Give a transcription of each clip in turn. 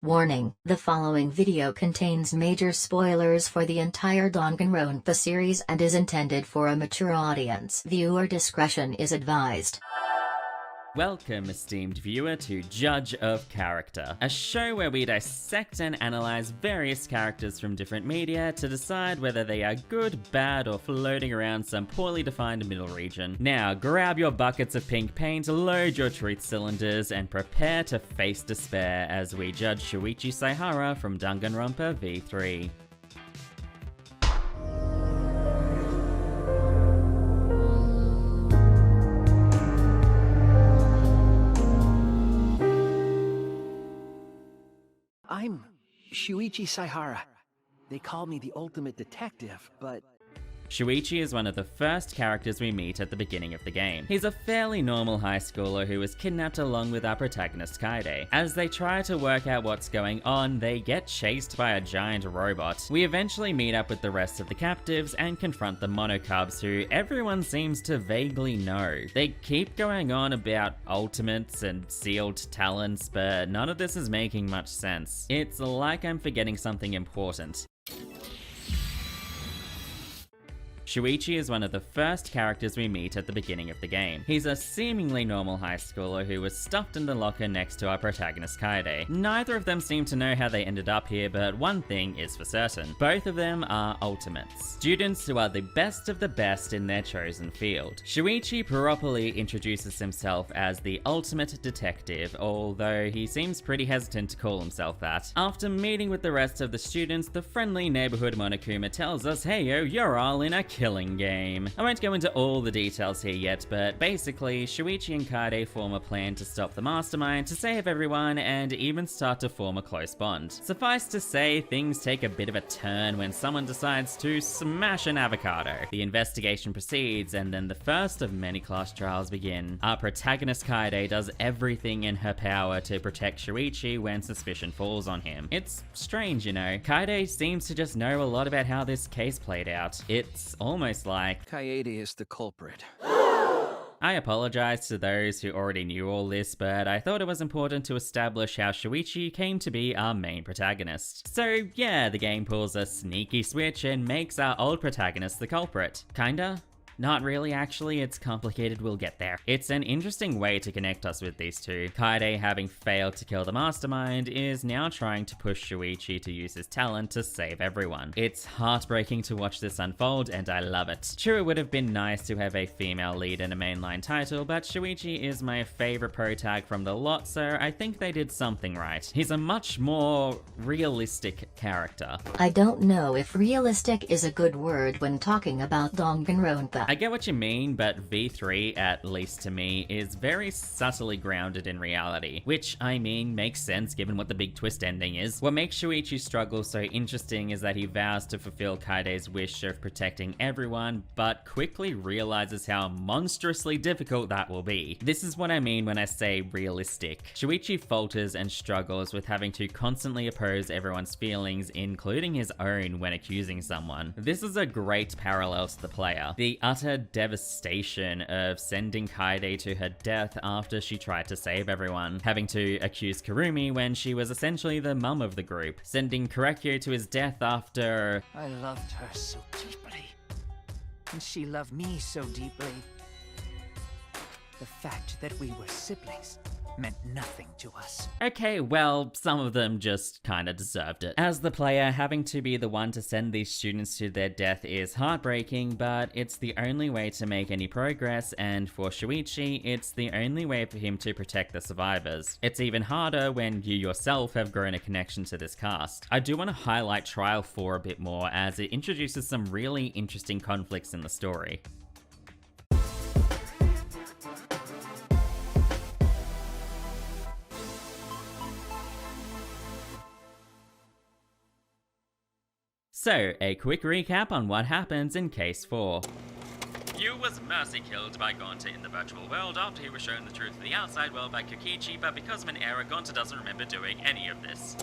Warning: the following video contains major spoilers for the entire danganronpa series and is intended for a mature audience. Viewer discretion is advised. Welcome, esteemed viewer, to Judge of Character, a show where we dissect and analyze various characters from different media to decide whether they are good, bad, or floating around some poorly defined middle region. Now, grab your buckets of pink paint, load your truth cylinders, and prepare to face despair as we judge Shuichi Saihara from Danganronpa V3. I'm Shuichi Saihara. They call me the ultimate detective, but... Shuichi is one of the first characters we meet at the beginning of the game. He's a fairly normal high schooler who was kidnapped along with our protagonist Kaede. As they try to work out what's going on, they get chased by a giant robot. We eventually meet up with the rest of the captives and confront the monocubs, who everyone seems to vaguely know. They keep going on about ultimates and sealed talents, but none of this is making much sense. It's like I'm forgetting something important. Shuichi is one of the first characters we meet at the beginning of the game. He's a seemingly normal high schooler who was stuffed in the locker next to our protagonist Kaede. Neither of them seem to know how they ended up here, but one thing is for certain. Both of them are ultimates. Students who are the best of the best in their chosen field. Shuichi properly introduces himself as the ultimate detective, although he seems pretty hesitant to call himself that. After meeting with the rest of the students, the friendly neighborhood Monokuma tells us, hey yo, you're all in a killing game. I won't go into all the details here yet, but basically, Shuichi and Kaede form a plan to stop the mastermind, to save everyone, and even start to form a close bond. Suffice to say, things take a bit of a turn when someone decides to smash an avocado. The investigation proceeds, and then the first of many class trials begin. Our protagonist Kaede does everything in her power to protect Shuichi when suspicion falls on him. It's strange, you know. Kaede seems to just know a lot about how this case played out. It's almost like Kaede is the culprit. I apologize to those who already knew all this, but I thought it was important to establish how Shuichi came to be our main protagonist. So yeah, the game pulls a sneaky switch and makes our old protagonist the culprit. Kinda? Not really, actually, it's complicated, we'll get there. It's an interesting way to connect us with these two. Kaede, having failed to kill the mastermind, is now trying to push Shuichi to use his talent to save everyone. It's heartbreaking to watch this unfold, and I love it. Sure, it would have been nice to have a female lead in a mainline title, but Shuichi is my favorite protag from the lot, so I think they did something right. He's a much more realistic character. I don't know if realistic is a good word when talking about danganronpa. I get what you mean, but V3, at least to me, is very subtly grounded in reality. Which, I mean, makes sense given what the big twist ending is. What makes Shuichi's struggle so interesting is that he vows to fulfill Kaede's wish of protecting everyone, but quickly realizes how monstrously difficult that will be. This is what I mean when I say realistic. Shuichi falters and struggles with having to constantly oppose everyone's feelings, including his own, when accusing someone. This is a great parallel to the player. The utter devastation of sending Kaede to her death after she tried to save everyone, having to accuse Kurumi when she was essentially the mum of the group, sending Korekyo to his death after... I loved her so deeply, and she loved me so deeply. The fact that we were siblings meant nothing to us. Okay, well, some of them just kinda deserved it. As the player, having to be the one to send these students to their death is heartbreaking, but it's the only way to make any progress, and for Shuichi, it's the only way for him to protect the survivors. It's even harder when you yourself have grown a connection to this cast. I do want to highlight Trial 4 a bit more, as it introduces some really interesting conflicts in the story. So, a quick recap on what happens in Case 4. Yu was mercy killed by Gonta in the virtual world after he was shown the truth of the outside world by Kokichi, but because of an error, Gonta doesn't remember doing any of this.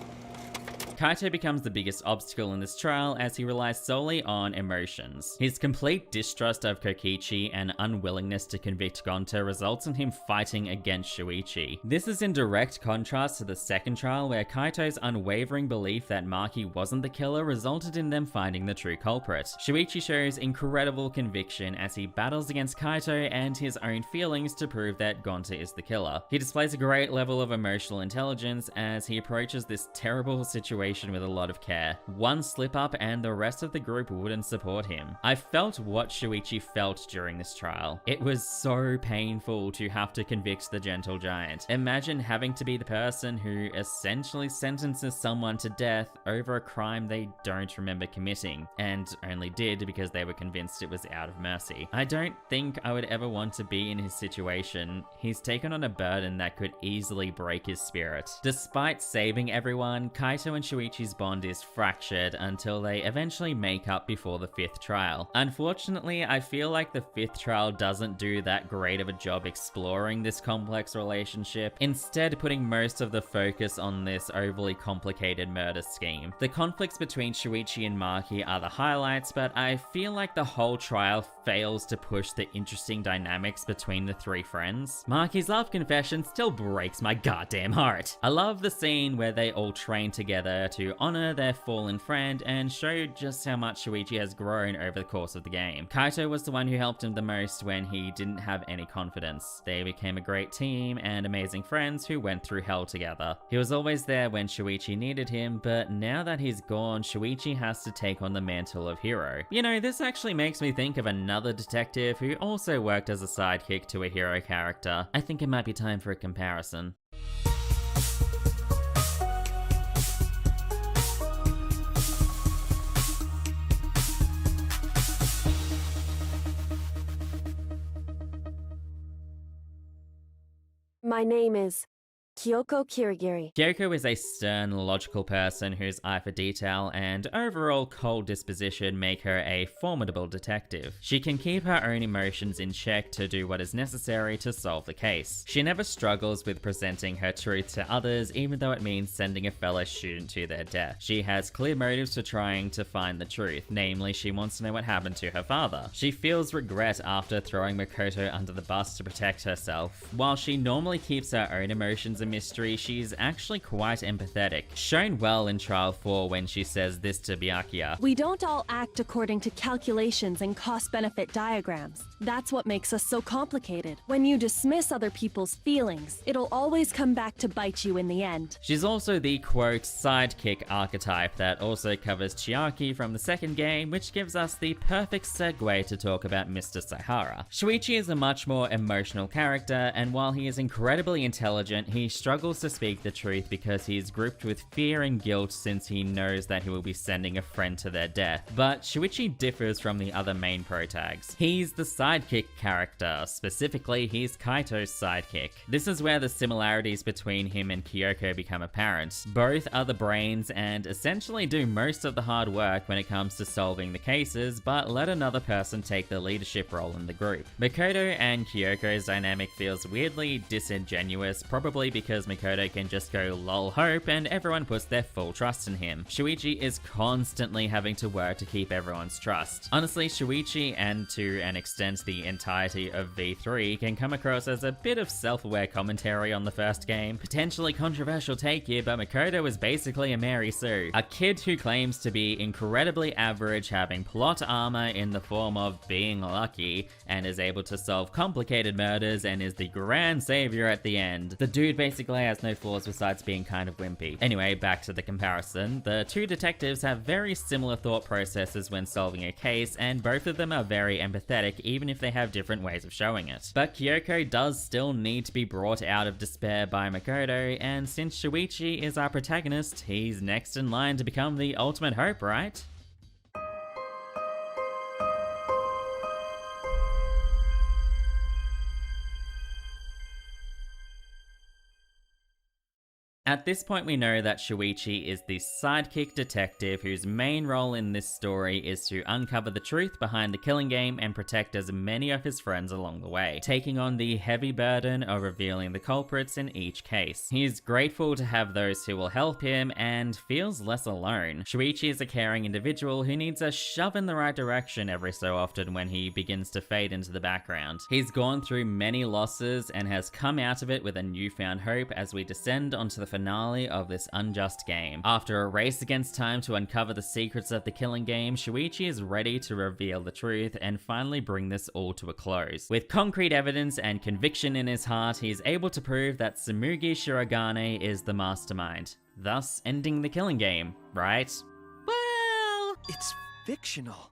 Kaito becomes the biggest obstacle in this trial as he relies solely on emotions. His complete distrust of Kokichi and unwillingness to convict Gonta results in him fighting against Shuichi. This is in direct contrast to the second trial where Kaito's unwavering belief that Maki wasn't the killer resulted in them finding the true culprit. Shuichi shows incredible conviction as he battles against Kaito and his own feelings to prove that Gonta is the killer. He displays a great level of emotional intelligence as he approaches this terrible situation with a lot of care. One slip up and the rest of the group wouldn't support him. I felt what Shuichi felt during this trial. It was so painful to have to convict the gentle giant. Imagine having to be the person who essentially sentences someone to death over a crime they don't remember committing, and only did because they were convinced it was out of mercy. I don't think I would ever want to be in his situation. He's taken on a burden that could easily break his spirit. Despite saving everyone, Kaito and Shuichi's bond is fractured until they eventually make up before the 5th trial. Unfortunately, I feel like the 5th trial doesn't do that great of a job exploring this complex relationship, instead putting most of the focus on this overly complicated murder scheme. The conflicts between Shuichi and Maki are the highlights, but I feel like the whole trial fails to push the interesting dynamics between the 3 friends. Maki's love confession still breaks my goddamn heart. I love the scene where they all train together to honor their fallen friend and show just how much Shuichi has grown over the course of the game. Kaito was the one who helped him the most when he didn't have any confidence. They became a great team and amazing friends who went through hell together. He was always there when Shuichi needed him, but now that he's gone, Shuichi has to take on the mantle of hero. You know, this actually makes me think of another detective who also worked as a sidekick to a hero character. I think it might be time for a comparison. My name is Kyoko Kirigiri. Kyoko is a stern, logical person whose eye for detail and overall cold disposition make her a formidable detective. She can keep her own emotions in check to do what is necessary to solve the case. She never struggles with presenting her truth to others, even though it means sending a fellow student to their death. She has clear motives for trying to find the truth, namely she wants to know what happened to her father. She feels regret after throwing Makoto under the bus to protect herself. While she normally keeps her own emotions a mystery, she's actually quite empathetic, shown well in Trial 4 when she says this to Byakuya. We don't all act according to calculations and cost-benefit diagrams. That's what makes us so complicated. When you dismiss other people's feelings, it'll always come back to bite you in the end. She's also the quote sidekick archetype that also covers Chiaki from the second game, which gives us the perfect segue to talk about Mr. Saihara. Shuichi is a much more emotional character, and while he is incredibly intelligent, he struggles to speak the truth because he's gripped with fear and guilt since he knows that he will be sending a friend to their death. But Shuichi differs from the other main protags. He's the sidekick character, specifically he's Kaito's sidekick. This is where the similarities between him and Kyoko become apparent. Both are the brains and essentially do most of the hard work when it comes to solving the cases, but let another person take the leadership role in the group. Makoto and Kyoko's dynamic feels weirdly disingenuous, probably because Makoto can just go lol hope and everyone puts their full trust in him. Shuichi is constantly having to work to keep everyone's trust. Honestly, Shuichi, and to an extent the entirety of V3, can come across as a bit of self-aware commentary on the first game. Potentially controversial take here, but Makoto is basically a Mary Sue. A kid who claims to be incredibly average, having plot armor in the form of being lucky, and is able to solve complicated murders and is the grand savior at the end. The dude basically has no flaws besides being kind of wimpy. Anyway, back to the comparison. The two detectives have very similar thought processes when solving a case, and both of them are very empathetic even if they have different ways of showing it. But Kyoko does still need to be brought out of despair by Makoto, and since Shuichi is our protagonist, he's next in line to become the ultimate hope, right? At this point, we know that Shuichi is the sidekick detective whose main role in this story is to uncover the truth behind the killing game and protect as many of his friends along the way, taking on the heavy burden of revealing the culprits in each case. He's grateful to have those who will help him and feels less alone. Shuichi is a caring individual who needs a shove in the right direction every so often when he begins to fade into the background. He's gone through many losses and has come out of it with a newfound hope as we descend onto the finale of this unjust game. After a race against time to uncover the secrets of the killing game, Shuichi is ready to reveal the truth and finally bring this all to a close. With concrete evidence and conviction in his heart, he is able to prove that Tsumugi Shirogane is the mastermind, thus ending the killing game, right? Well, It's fictional.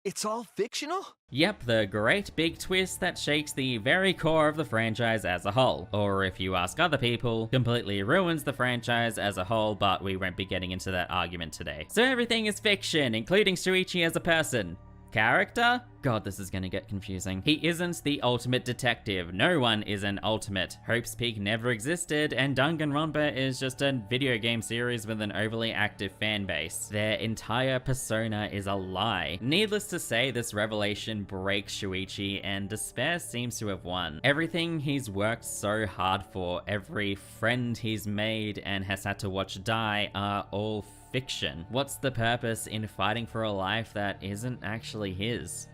It's all fictional? yep, the great big twist that shakes the very core of the franchise as a whole. Or if you ask other people, completely ruins the franchise as a whole, but we won't be getting into that argument today. So everything is fiction, including Shuichi as a person. Character? God, this is gonna get confusing. He isn't the ultimate detective. No one is an ultimate. Hope's Peak never existed, and Danganronpa is just a video game series with an overly active fan base. Their entire persona is a lie. Needless to say, this revelation breaks Shuichi, and despair seems to have won. Everything he's worked so hard for, every friend he's made and has had to watch die, are all fiction. What's the purpose in fighting for a life that isn't actually his?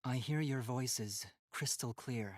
I hear your voices crystal clear.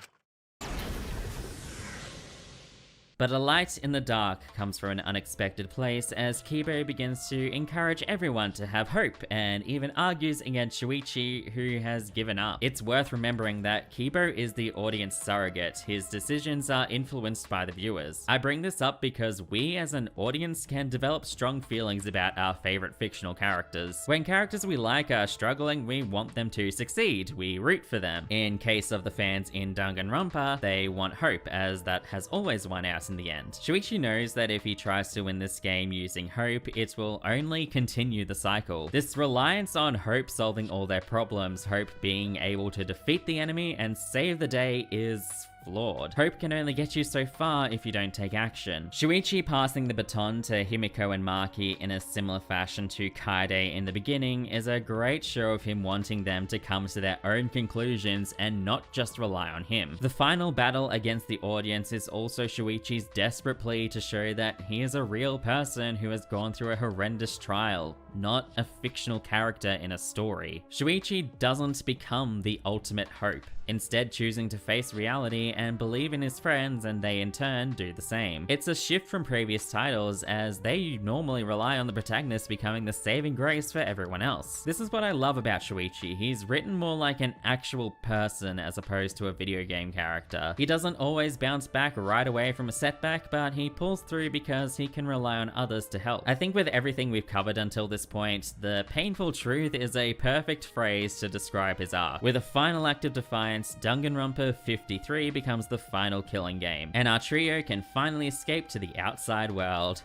But a light in the dark comes from an unexpected place as Kibo begins to encourage everyone to have hope and even argues against Shuichi, who has given up. It's worth remembering that Kibo is the audience surrogate. His decisions are influenced by the viewers. I bring this up because we as an audience can develop strong feelings about our favorite fictional characters. When characters we like are struggling, we want them to succeed. We root for them. In case of the fans in Danganronpa, they want hope, as that has always won out in the end. Shuichi knows that if he tries to win this game using hope, it will only continue the cycle. This reliance on hope solving all their problems, hope being able to defeat the enemy and save the day, is flawed. Hope can only get you so far if you don't take action. Shuichi passing the baton to Himiko and Maki in a similar fashion to Kaede in the beginning is a great show of him wanting them to come to their own conclusions and not just rely on him. The final battle against the audience is also Shuichi's desperate plea to show that he is a real person who has gone through a horrendous trial, not a fictional character in a story. Shuichi doesn't become the ultimate hope, instead choosing to face reality and believe in his friends, and they in turn do the same. It's a shift from previous titles, as they normally rely on the protagonist becoming the saving grace for everyone else. This is what I love about Shuichi. He's written more like an actual person as opposed to a video game character. He doesn't always bounce back right away from a setback, but he pulls through because he can rely on others to help. I think with everything we've covered until this point, the painful truth is a perfect phrase to describe his arc. With a final act of defiance, Danganronpa 53 becomes the final killing game, and our trio can finally escape to the outside world.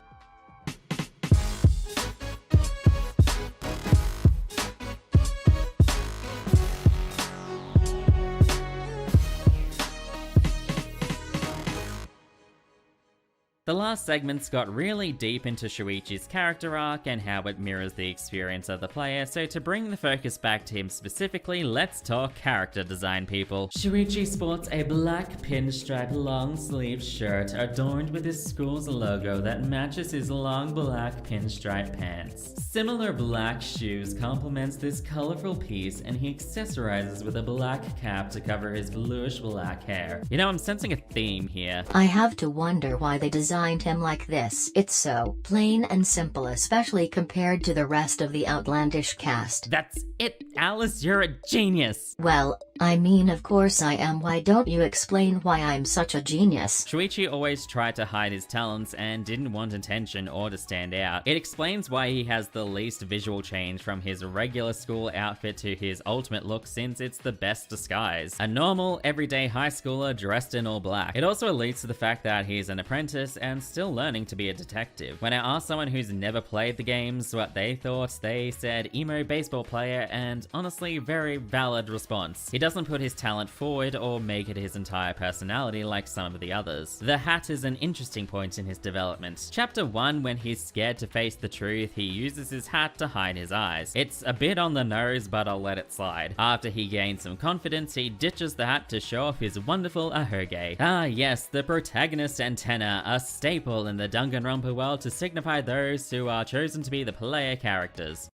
The last segments got really deep into Shuichi's character arc and how it mirrors the experience of the player, so to bring the focus back to him specifically, let's talk character design, people. Shuichi sports a black pinstripe long-sleeved shirt adorned with his school's logo that matches his long black pinstripe pants. Similar black shoes complements this colorful piece, and he accessorizes with a black cap to cover his bluish black hair. You know, I'm sensing a theme here. I have to wonder why they designed him like this. It's so plain and simple, especially compared to the rest of the outlandish cast. That's it, Alice, you're a genius! Well, I mean, of course I am. Why don't you explain why I'm such a genius? Shuichi always tried to hide his talents and didn't want attention or to stand out. It explains why he has the least visual change from his regular school outfit to his ultimate look, since it's the best disguise. A normal, everyday high schooler dressed in all black. It also alludes to the fact that he's an apprentice and still learning to be a detective. When I asked someone who's never played the games what they thought, they said emo baseball player, and honestly, very valid response. He doesn't put his talent forward or make it his entire personality like some of the others. The hat is an interesting point in his development. Chapter 1, when he's scared to face the truth, he uses his hat to hide his eyes. It's a bit on the nose, but I'll let it slide. After he gains some confidence, he ditches the hat to show off his wonderful ahoge. Ah yes, the protagonist antenna, a staple in the danganronpa world to signify those who are chosen to be the player characters.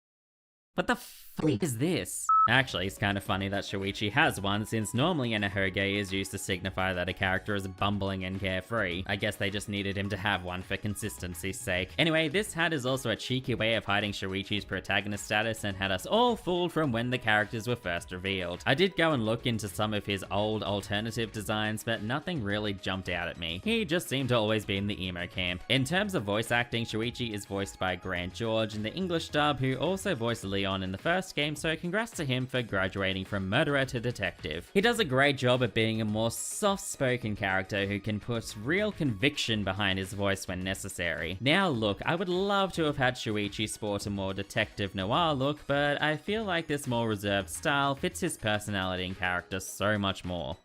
What the fuck is this? Actually, it's kind of funny that Shuichi has one, since normally an ahoge is used to signify that a character is bumbling and carefree. I guess they just needed him to have one for consistency's sake. Anyway, this hat is also a cheeky way of hiding Shuichi's protagonist status and had us all fooled from when the characters were first revealed. I did go and look into some of his old alternative designs, but nothing really jumped out at me. He just seemed to always be in the emo camp. In terms of voice acting, Shuichi is voiced by Grant George in the English dub, who also voiced Leon in the first game, so congrats to him for graduating from murderer to detective. He does a great job at being a more soft-spoken character who can put real conviction behind his voice when necessary. Now look, I would love to have had Shuichi sport a more detective noir look, but I feel like this more reserved style fits his personality and character so much more.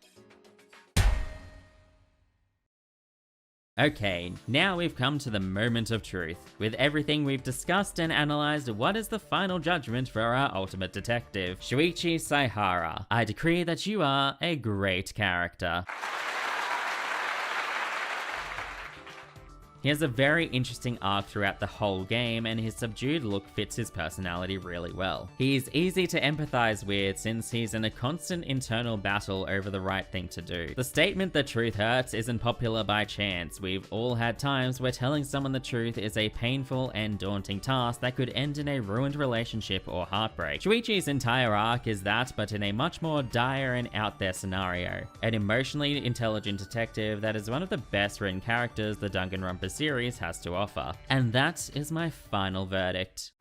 Okay, now we've come to the moment of truth. With everything we've discussed and analysed, what is the final judgment for our ultimate detective? Shuichi Saihara, I decree that you are a great character. He has a very interesting arc throughout the whole game, and his subdued look fits his personality really well. He's easy to empathize with since he's in a constant internal battle over the right thing to do. The statement that truth hurts isn't popular by chance. We've all had times where telling someone the truth is a painful and daunting task that could end in a ruined relationship or heartbreak. Shuichi's entire arc is that, but in a much more dire and out there scenario. An emotionally intelligent detective that is one of the best written characters the danganronpa series has to offer. And that is my final verdict.